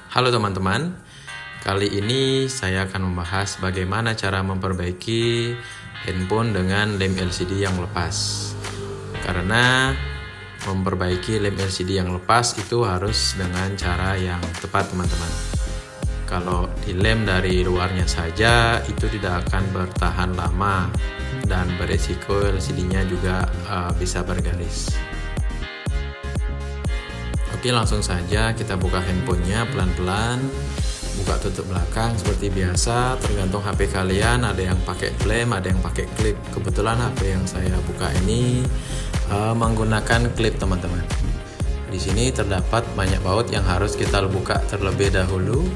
Halo teman-teman, kali ini saya akan membahas bagaimana cara memperbaiki handphone dengan lem LCD yang lepas. Karena memperbaiki lem LCD yang lepas itu harus dengan cara yang tepat teman-teman. Kalau dilem dari luarnya saja itu tidak akan bertahan lama dan beresiko LCD-nya juga bisa bergaris. Oke, langsung saja kita buka handphonenya pelan-pelan. Buka tutup belakang seperti biasa, tergantung HP kalian, ada yang pakai lem, ada yang pakai klip. Kebetulan HP yang saya buka ini menggunakan klip teman-teman. Di sini terdapat banyak baut yang harus kita buka terlebih dahulu.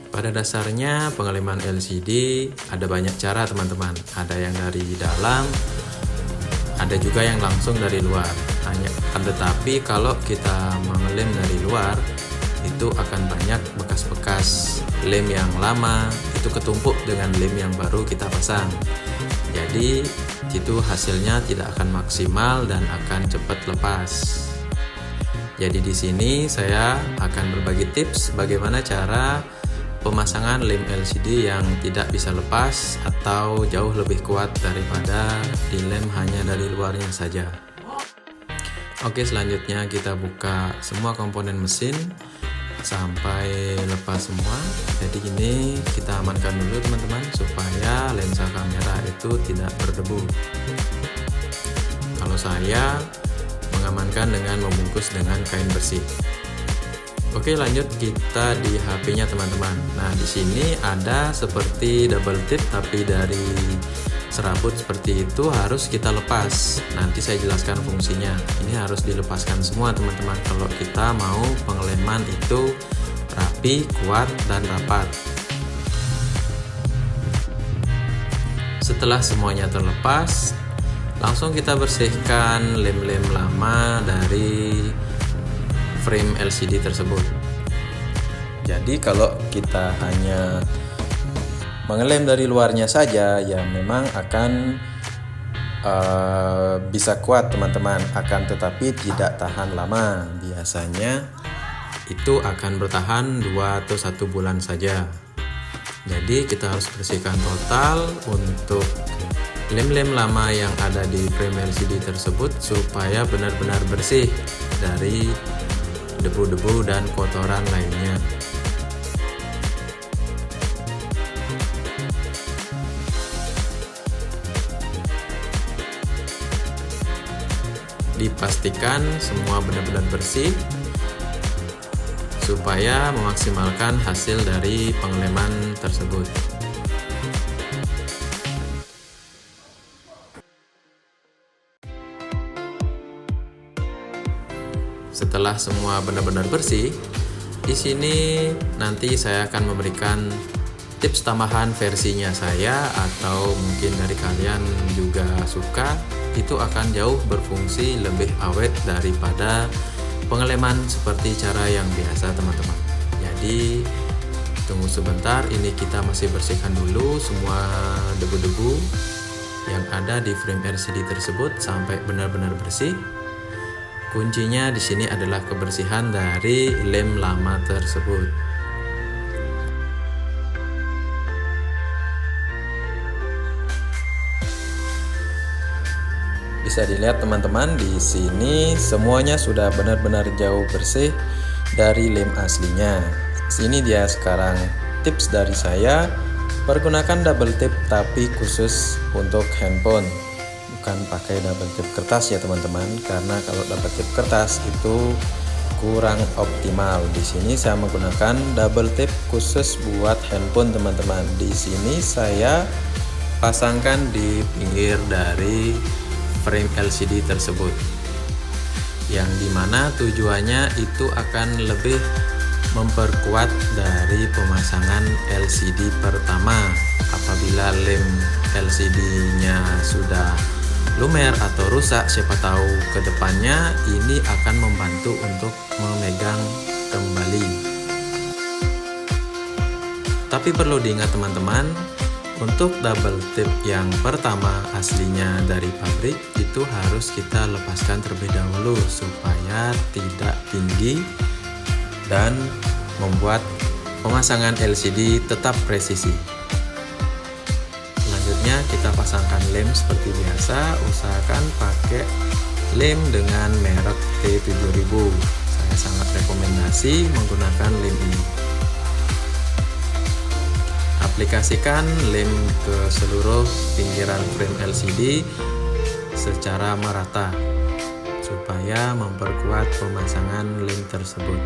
Pada dasarnya pengeleman LCD ada banyak cara teman-teman. Ada yang dari dalam, ada juga yang langsung dari luar. Tetapi kalau kita mengelem dari luar itu akan banyak bekas-bekas lem yang lama itu ketumpuk dengan lem yang baru kita pasang. Jadi itu hasilnya tidak akan maksimal dan akan cepat lepas. Jadi di sini saya akan berbagi tips bagaimana cara pemasangan lem LCD yang tidak bisa lepas atau jauh lebih kuat daripada dilem hanya dari luarnya saja. Oke, selanjutnya kita buka semua komponen mesin sampai lepas semua. Jadi ini kita amankan dulu teman-teman supaya lensa kamera itu tidak berdebu. Kalau saya mengamankan dengan membungkus dengan kain bersih. Oke, lanjut kita di HP-nya teman-teman. Nah, di sini ada seperti double tip tapi dari serabut seperti itu harus kita lepas. Nanti saya jelaskan fungsinya. Ini harus dilepaskan semua teman-teman kalau kita mau pengeleman itu rapi, kuat, dan rapat. Setelah semuanya terlepas, langsung kita bersihkan lem-lem lama dari frame LCD tersebut. Jadi kalau kita hanya mengelem dari luarnya saja ya memang akan bisa kuat teman-teman, akan tetapi tidak tahan lama. Biasanya itu akan bertahan 2 atau 1 bulan saja. Jadi kita harus bersihkan total untuk lem-lem lama yang ada di frame LCD tersebut supaya benar-benar bersih dari debu-debu dan kotoran lainnya. Dipastikan semua benar-benar bersih supaya memaksimalkan hasil dari pengeleman tersebut. Setelah semua benar-benar bersih, di sini nanti saya akan memberikan tips tambahan versinya saya atau mungkin dari kalian juga suka, itu akan jauh berfungsi lebih awet daripada pengeleman seperti cara yang biasa teman-teman. Jadi tunggu sebentar, ini kita masih bersihkan dulu semua debu-debu yang ada di frame LCD tersebut sampai benar-benar bersih. Kuncinya di sini adalah kebersihan dari lem lama tersebut. Bisa dilihat teman-teman, di sini semuanya sudah benar-benar jauh bersih dari lem aslinya. Sini dia sekarang tips dari saya, pergunakan double tip tapi khusus untuk handphone. Bukan pakai double tip kertas ya teman-teman, karena kalau double tip kertas itu kurang optimal. Di sini saya menggunakan double tip khusus buat handphone teman-teman. Di sini saya pasangkan di pinggir dari frame LCD tersebut, yang dimana tujuannya itu akan lebih memperkuat dari pemasangan LCD pertama. Apabila lem LCD-nya sudah lumer atau rusak, siapa tahu ke depannya ini akan membantu untuk memegang kembali. Tapi perlu diingat teman-teman, Untuk double tip yang pertama aslinya dari pabrik itu harus kita lepaskan terlebih dahulu supaya tidak tinggi dan membuat pemasangan LCD tetap presisi. Selanjutnya kita pasangkan lem seperti biasa, usahakan pakai lem dengan merek T7000. Saya sangat rekomendasi menggunakan lem ini. Aplikasikan lem ke seluruh pinggiran frame LCD secara merata supaya memperkuat pemasangan lem tersebut.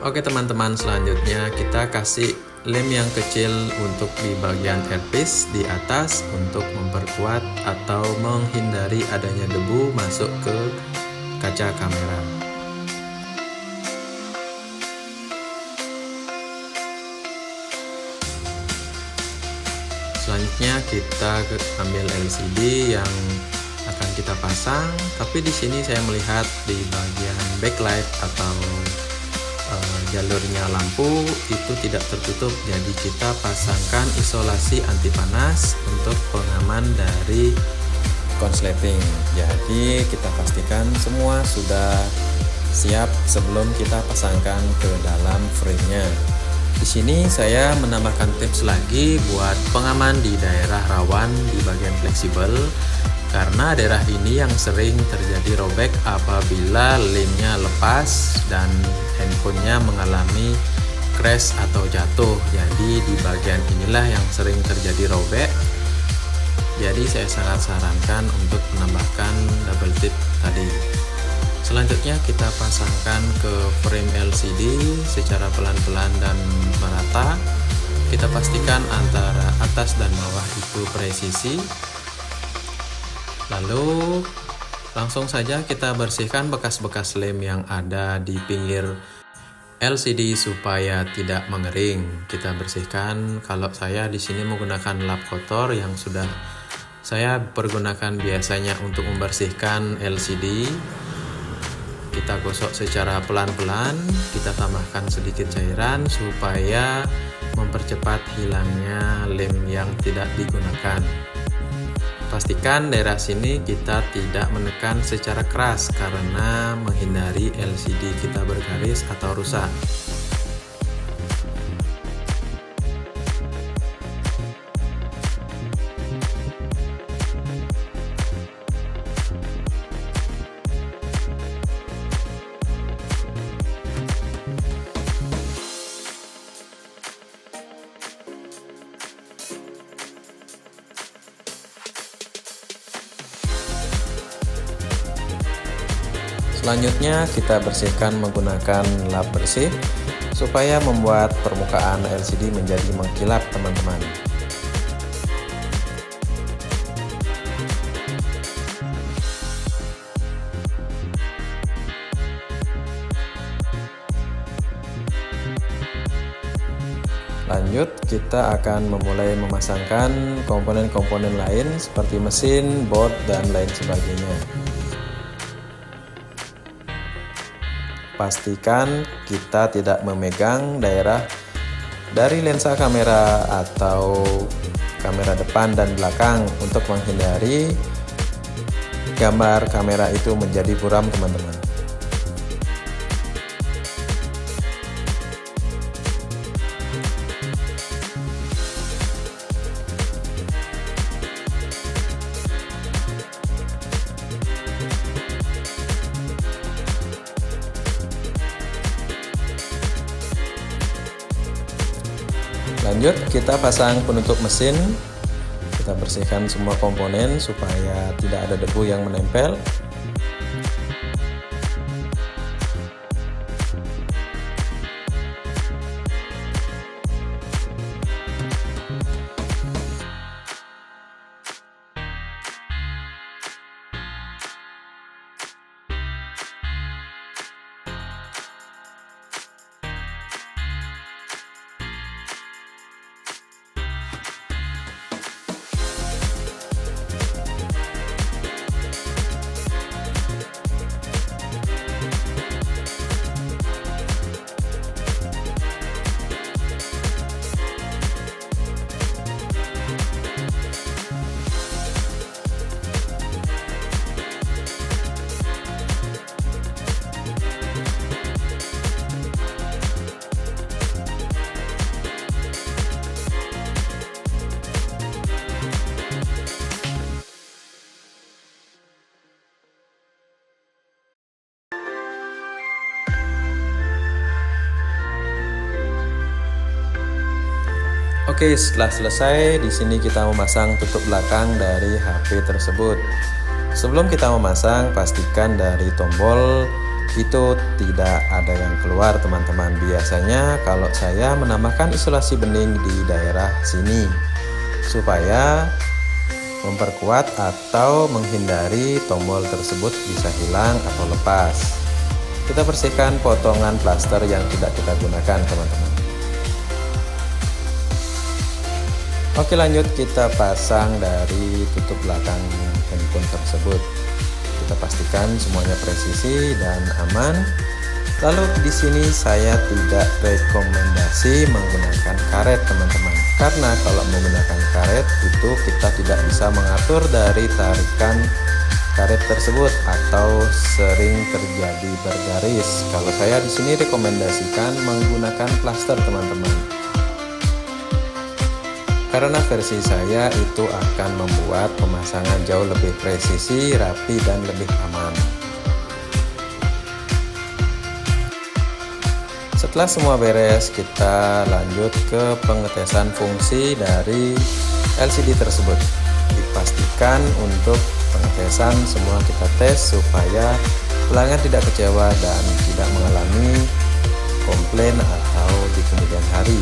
Oke teman-teman, selanjutnya kita kasih lem yang kecil untuk di bagian earpiece di atas untuk memperkuat atau menghindari adanya debu masuk ke kaca kamera. Selanjutnya kita ambil LCD yang akan kita pasang, tapi di sini saya melihat di bagian backlight atau jalurnya lampu itu tidak tertutup, jadi kita pasangkan isolasi anti panas untuk pengaman dari konsleting. Jadi kita pastikan semua sudah siap sebelum kita pasangkan ke dalam frame-nya. Di sini saya menambahkan tips lagi buat pengaman di daerah rawan di bagian fleksibel, karena daerah ini yang sering terjadi robek apabila lemnya lepas dan handphonenya mengalami crash atau jatuh. Jadi di bagian inilah yang sering terjadi robek. Jadi saya sangat sarankan untuk menambahkan double tip tadi. Selanjutnya kita pasangkan ke frame LCD secara pelan-pelan dan merata. Kita pastikan antara atas dan bawah itu presisi. Lalu langsung saja kita bersihkan bekas-bekas lem yang ada di pinggir LCD supaya tidak mengering. Kita bersihkan, kalau saya di sini menggunakan lap kotor yang sudah saya pergunakan biasanya untuk membersihkan LCD. Kita gosok secara pelan-pelan, kita tambahkan sedikit cairan supaya mempercepat hilangnya lem yang tidak digunakan. Pastikan daerah sini kita tidak menekan secara keras karena menghindari LCD kita bergaris atau rusak. Selanjutnya kita bersihkan menggunakan lap bersih supaya membuat permukaan LCD menjadi mengkilap teman-teman. Lanjut, kita akan memulai memasangkan komponen-komponen lain seperti mesin, board, dan lain sebagainya. Pastikan kita tidak memegang daerah dari lensa kamera atau kamera depan dan belakang untuk menghindari gambar kamera itu menjadi buram teman-teman. Lanjut, kita pasang penutup mesin. Kita bersihkan semua komponen supaya tidak ada debu yang menempel. Oke, setelah selesai, di sini kita memasang tutup belakang dari HP tersebut. Sebelum kita memasang, pastikan dari tombol itu tidak ada yang keluar, teman-teman. Biasanya kalau saya menambahkan isolasi bening di daerah sini supaya memperkuat atau menghindari tombol tersebut bisa hilang atau lepas. Kita bersihkan potongan plaster yang tidak kita gunakan, teman-teman. Oke, lanjut kita pasang dari tutup belakang handphone tersebut. Kita pastikan semuanya presisi dan aman. Lalu di sini saya tidak rekomendasi menggunakan karet, teman-teman. Karena kalau menggunakan karet itu kita tidak bisa mengatur dari tarikan karet tersebut atau sering terjadi bergaris. Kalau saya di sini rekomendasikan menggunakan plaster, teman-teman. Karena versi saya itu akan membuat pemasangan jauh lebih presisi, rapi, dan lebih aman. Setelah semua beres, kita lanjut ke pengetesan fungsi dari LCD tersebut. Dipastikan untuk pengetesan semua kita tes supaya pelanggan tidak kecewa dan tidak mengalami komplain atau di kemudian hari.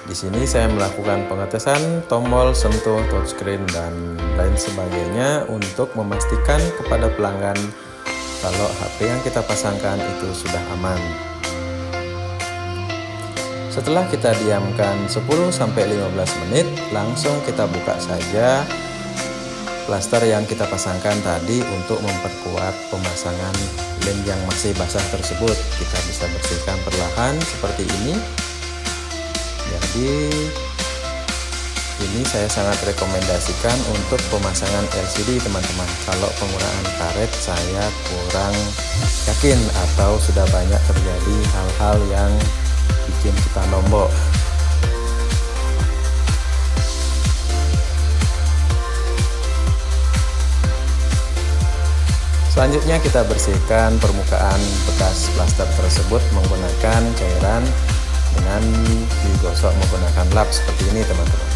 Di sini saya melakukan pengetesan tombol, sentuh, touchscreen, dan lain sebagainya untuk memastikan kepada pelanggan kalau HP yang kita pasangkan itu sudah aman. Setelah kita diamkan 10-15 menit, langsung kita buka saja plaster yang kita pasangkan tadi untuk memperkuat pemasangan lem yang masih basah tersebut. Kita bisa bersihkan perlahan seperti ini. Jadi ini saya sangat rekomendasikan untuk pemasangan LCD, teman-teman. Kalau penggunaan karet saya kurang yakin atau sudah banyak terjadi hal-hal yang bikin kita nombok. Selanjutnya kita bersihkan permukaan bekas plaster tersebut menggunakan cairan dengan digosok menggunakan lap seperti ini, teman-teman.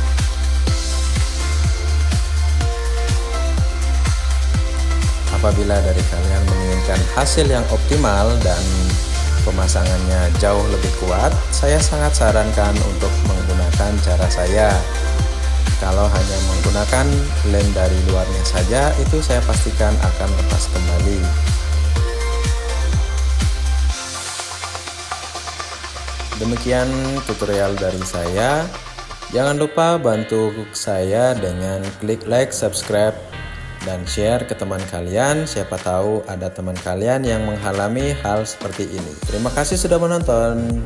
Apabila dari kalian menginginkan hasil yang optimal dan pemasangannya jauh lebih kuat, saya sangat sarankan untuk menggunakan cara saya. Kalau hanya menggunakan lem dari luarnya saja, itu saya pastikan akan lepas kembali. Demikian tutorial dari saya. Jangan lupa bantu saya dengan klik like, subscribe, dan share ke teman kalian. Siapa tahu ada teman kalian yang mengalami hal seperti ini. Terima kasih sudah menonton.